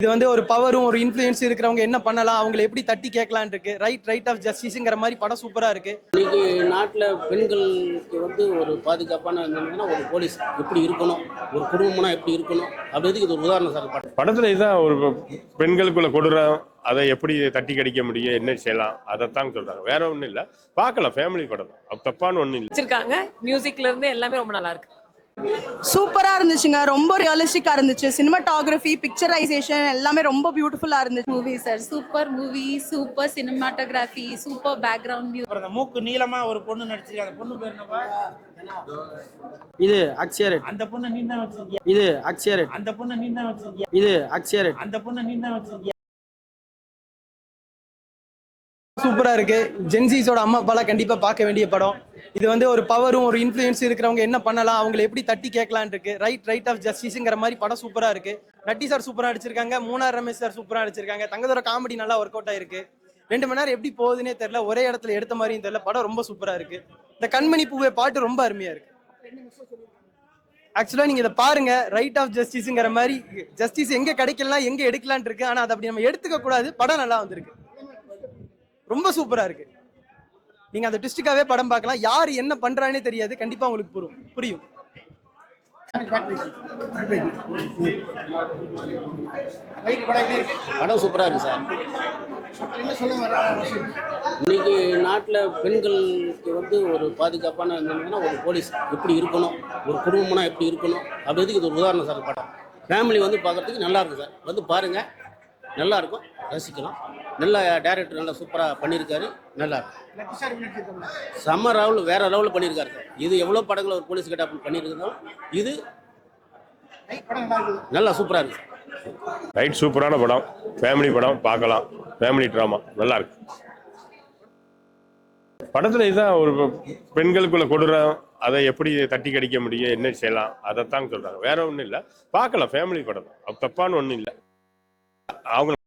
இது வந்து ஒரு பவரும் ஒரு இன்ஃப்ளூயன்ஸ் இருக்கிறவங்க என்ன பண்ணலாம், அவங்களை எப்படி தட்டி கேட்கலான் இருக்கு. ரைட் ஆஃப் ஜஸ்டிஸ்ங்கிற மாதிரி படம் சூப்பரா இருக்கு. இன்னைக்கு நாட்டில் பெண்களுக்கு ஒரு பாதுகாப்பான ஒரு போலீஸ் எப்படி இருக்கணும், ஒரு குடும்பம்னா எப்படி இருக்கணும் அப்படின்றதுக்கு இது ஒரு உதாரணம் சார். படத்துல இதுதான் ஒரு பெண்களுக்குள்ள கொடுறோம், அதை எப்படி தட்டி கடிக்க முடியும், என்ன செய்யலாம், அதைத்தான் சொல்றாங்க. வேற ஒன்றும் இல்லை, பார்க்கலாம். ஃபேமிலி படம் தான், தப்பான ஒன்றும் இல்லை. மியூசிக்ல இருந்து எல்லாமே ரொம்ப நல்லா இருக்கு. சூப்பரா இருந்துச்சுங்க. ரொம்ப ரியலிஸ்டிக்கா இருந்துச்சு. சினிமாட்டோகிராஃபி, பிக்சரைசேஷன் எல்லாமே ரொம்ப பியூட்டிஃபுல்லா இருந்துச்சு. Movie sir, super movie, super cinematography, super background music. அப்புறம் மூக்கு நீளமா ஒரு பொண்ணு நடிச்சிருக்காங்க. அந்த பொண்ணு பேர் என்னப்பா? இது அக்ஷயரட். அந்த பொண்ணு நீ தான் வச்சிருக்கியா? இது அக்ஷயரட். அந்த பொண்ணு நீ தான் வச்சிருக்கியா? இது அக்ஷயரட். அந்த பொண்ணு நீ தான் வச்சிருக்கியா? சூப்பரா இருக்கு. ஜென்சிஸோட அம்மா அப்பாலாம் கண்டிப்பா பார்க்க வேண்டிய படம். இது வந்து ஒரு பவரும் ஒரு இன்ஃப்ளூயன்ஸ் இருக்கிறவங்க என்ன பண்ணலாம், அவங்களை எப்படி தட்டி கேட்கலான் இருக்கு. ரைட் ஆஃப் ஜஸ்டிஸ்ங்கிற மாதிரி படம் சூப்பரா இருக்கு. நட்டி சார் சூப்பரா அடிச்சிருக்காங்க. மூணார் ரமேஷ் சார் சூப்பரா அடிச்சிருக்காங்க. தங்கதோட காமெடி நல்லா ஒர்க் அவுட் ஆயிருக்கு. 2 மணி நேரம் எப்படி போகுதுன்னே தெரியல. ஒரே இடத்துல எடுத்த மாதிரியும் தெரியல. படம் ரொம்ப சூப்பரா இருக்கு. இந்த கண்மணி பூவே பாட்டு ரொம்ப அருமையா இருக்கு. ஆக்சுவலா நீங்க இதை பாருங்க. ரைட் ஆஃப் ஜஸ்டிஸ்ங்கிற மாதிரி ஜஸ்டிஸ் எங்க கிடைக்கலாம், எங்க எடுக்கலான் இருக்கு. ஆனா அதை அப்படி நம்ம எடுத்துக்க கூடாது. படம் நல்லா வந்திருக்கு. ரொம்ப சூப்பரா இருக்கு. நீங்க அந்த ட்விஸ்டுக்காவே படம் பார்க்கலாம். யார் என்ன பண்றானே தெரியாது. கண்டிப்பா உங்களுக்கு புரியும். படம் சூப்பரா இருக்கு சார். இன்னைக்கு நாட்டில் பெண்களுக்கு ஒரு பாதுகாப்பான ஒரு போலீஸ் எப்படி இருக்கணும், ஒரு குடும்பம்னா எப்படி இருக்கணும் அப்படின்றதுக்கு இது ஒரு உதாரணம் சார். படம் ஃபேமிலி பார்க்கறதுக்கு நல்லா இருக்கு சார். பாருங்க, நல்லா இருக்கும், ரசிக்கலாம். நல்லா டைரக்டர் நல்லா சூப்பராக பண்ணியிருக்காரு. நல்லா இருக்கும். செம்ம லெவல், வேற லெவலில் பண்ணியிருக்காரு சார். இது எவ்வளோ படங்கள் ஒரு போலீஸ் கிட்ட பண்ணியிருக்கிறோம். இது நல்லா சூப்பராக இருக்கு சார். ரைட், சூப்பரான படம், ஃபேமிலி படம், பார்க்கலாம். ஃபேமிலி ட்ராமா நல்லா இருக்கு. படத்துல இதுதான் ஒரு பெண்களுக்குள்ள கொடுறோம், அதை எப்படி தட்டி கடிக்க முடியும், என்ன செய்யலாம், அதைத்தான் சொல்றாங்க. வேற ஒன்றும் இல்லை, பார்க்கலாம். ஃபேமிலி படம் தான், தப்பான ஒன்றும் இல்லை. அவங்க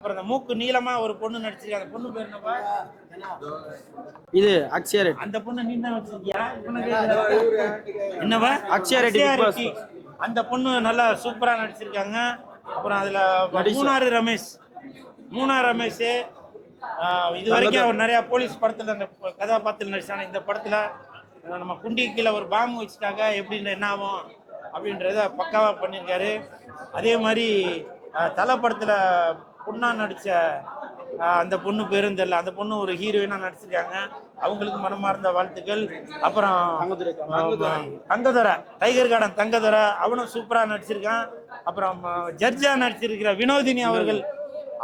அப்புறம் அந்த மூக்கு நீளமா ஒரு பொண்ணு நடிச்சிருக்காங்க. அந்த பொண்ணு பேர் என்னப்பா? இது அக்ஷயரட். அந்த பொண்ணு நீ தான் வச்சிருக்கியா? என்னவா? அக்ஷயரட். அந்த பொண்ணு நல்லா சூப்பரா நடிச்சிருக்காங்க. அப்புறம் அதுல மூணார் ரமேஷ் இது வரைக்கும் அவர் நிறைய போலீஸ் படத்துல அந்த கதாபாத்திரம் நடிச்சாங்க. இந்த படத்துல நம்ம குண்டி கீழே ஒரு பாம்பு வச்சுட்டாங்க, எப்படின்ற என்ன ஆகும் அப்படின்றத பக்காவா பண்ணியிருக்காரு. அதே மாதிரி தலை படத்தில் பொண்ணா நடித்த அந்த பொண்ணு பேரும் தெரியல, அந்த பொண்ணு ஒரு ஹீரோயினாக நடிச்சிருக்காங்க. அவங்களுக்கு மனமார்ந்த வாழ்த்துக்கள். அப்புறம் தங்கதுரை, டைகர் கார்டன் தங்கதுரை, அவனும் சூப்பராக நடிச்சிருக்கான். அப்புறம் ஜட்ஜா நடிச்சிருக்கிற வினோதினி அவர்கள்,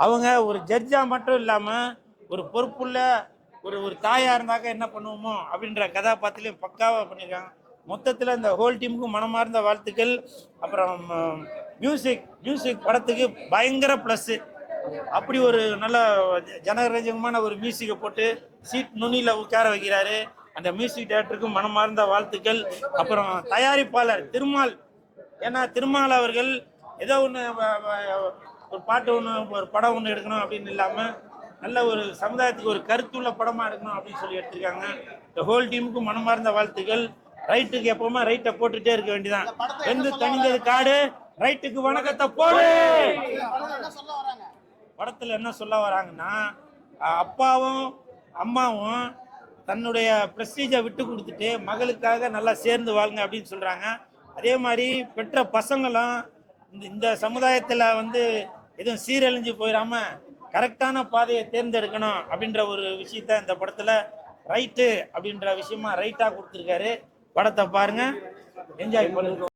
அவங்க ஒரு ஜட்ஜா மட்டும் இல்லாமல் ஒரு பொறுப்புள்ள ஒரு தாயா இருந்தாக்க என்ன பண்ணுவோமோ அப்படின்ற கதாபாத்திரத்தையும் பக்காவாக பண்ணியிருக்காங்க. மொத்தத்தில் இந்த ஹோல் டீமுக்கும் மனமார்ந்த வாழ்த்துக்கள். அப்புறம் மியூசிக் படத்துக்கு பயங்கர ப்ளஸ்ஸு. அப்படி ஒரு நல்ல ஜனரஞ்சகமான ஒரு மியூசிக்கை போட்டு சீட் நுனியில் உட்கார வைக்கிறாரு. அந்த மியூசிக் டைரக்டருக்கும் மனமார்ந்த வாழ்த்துக்கள். அப்புறம் தயாரிப்பாளர் திருமால், ஏன்னா திருமால் அவர்கள் ஏதோ ஒன்று ஒரு பாட்டு ஒன்று ஒரு படம் ஒன்று எடுக்கணும் அப்படின்னு இல்லாமல் நல்ல ஒரு சமுதாயத்துக்கு ஒரு கருத்துள்ள படமாக இருக்கணும் அப்படின்னு சொல்லி எடுத்திருக்காங்க. இந்த ஹோல் டீமுக்கும் மனமார்ந்த வாழ்த்துக்கள். ரைட்டுக்கு எப்பவுமே ரைட்டை போட்டுட்டே இருக்க வேண்டியதான். வெந்து தணிந்தது காடு, ரைட்டுக்கு வணக்கத்தை போடு. படத்தில் என்ன சொல்ல வராங்கன்னா, அப்பாவும் அம்மாவும் தன்னுடைய ப்ரெஸ்டீஜை விட்டு கொடுத்துட்டு மகளுக்காக நல்லா சேர்ந்து வாழுங்க அப்படின்னு சொல்கிறாங்க. அதே மாதிரி பெற்ற பசங்களும் இந்த சமுதாயத்தில் வந்து எதுவும் சீரழிஞ்சு போயிடாமல் கரெக்டான பாதையை தேர்ந்தெடுக்கணும் அப்படின்ற ஒரு விஷயத்த இந்த படத்தில் ரைட்டு அப்படின்ற விஷயமா ரைட்டாக கொடுத்துருக்காரு. படத்தை பாருங்கள், என்ஜாய் பண்ணுங்க.